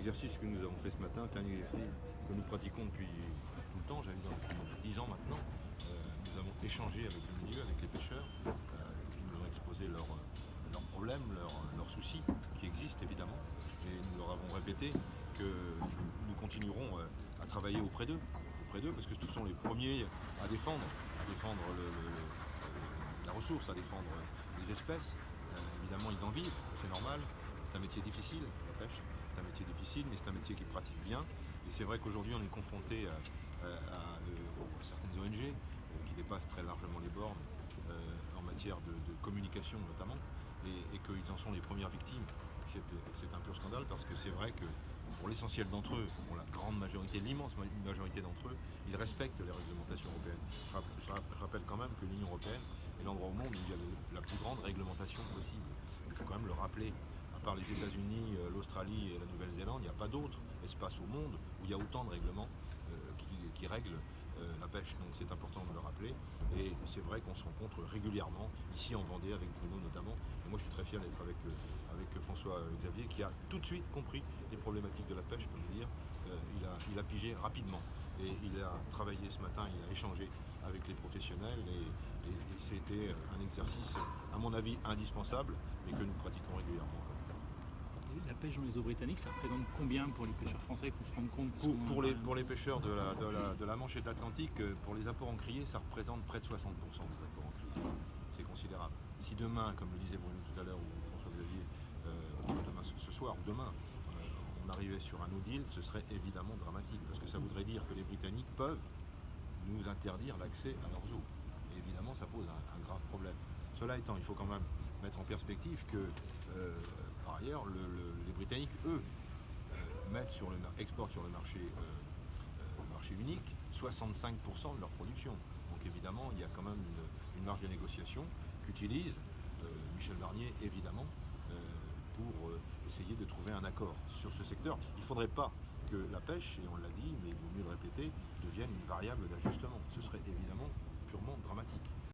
l'exercice que nous avons fait ce matin, c'est un exercice que nous pratiquons depuis tout le temps, j'allais dire depuis 10 ans maintenant. Nous avons échangé avec le milieu, avec les pêcheurs, qui nous ont exposé leurs problèmes, leurs soucis, qui existent évidemment. Et nous leur avons répété que nous continuerons à travailler auprès d'eux, parce que ce sont les premiers à défendre la ressource, à défendre les espèces. Évidemment, ils en vivent, c'est normal. C'est un métier difficile, la pêche. C'est un métier difficile, mais c'est un métier qui pratique bien. Et c'est vrai qu'aujourd'hui, on est confronté à certaines ONG qui dépassent très largement les bornes en matière de communication notamment, et qu'ils en sont les premières victimes. C'est un pur scandale parce que c'est vrai que pour l'essentiel d'entre eux, pour la grande majorité, l'immense majorité d'entre eux, ils respectent les réglementations européennes. Je rappelle quand même que l'Union européenne est l'endroit au monde où il y a la plus grande réglementation possible. Il faut quand même le rappeler. À part les États-Unis, l'Australie et la Nouvelle-Zélande, il n'y a pas d'autre espace au monde où il y a autant de règlements qui règlent la pêche. Donc c'est important de le rappeler. Et c'est vrai qu'on se rencontre régulièrement, ici en Vendée, avec Bruno notamment. Et moi je suis très fier d'être avec François Xavier, qui a tout de suite compris les problématiques de la pêche, je peux vous dire. Il a pigé rapidement. Et il a travaillé ce matin, il a échangé avec les professionnels. Et c'était un exercice, à mon avis, indispensable, mais que nous pratiquons régulièrement. La pêche dans les eaux britanniques, ça représente combien pour les pêcheurs français qu'on se rende compte pour les pêcheurs de la Manche et de l'Atlantique, pour les apports en criée, ça représente près de 60% des apports en criée. C'est considérable. Si demain, comme le disait Bruno tout à l'heure, ou François Xavier, demain, ce soir ou demain, on arrivait sur un no deal, ce serait évidemment dramatique, parce que ça voudrait dire que les Britanniques peuvent nous interdire l'accès à leurs eaux. Et évidemment, ça pose un grave problème. Cela étant, il faut quand même mettre en perspective que, par ailleurs, les Britanniques, eux, exportent sur le marché unique 65% de leur production. Donc évidemment, il y a quand même une marge de négociation qu'utilise Michel Barnier, évidemment, pour essayer de trouver un accord sur ce secteur. Il ne faudrait pas que la pêche, et on l'a dit, mais il vaut mieux le répéter, devienne une variable d'ajustement. Ce serait évidemment purement dramatique.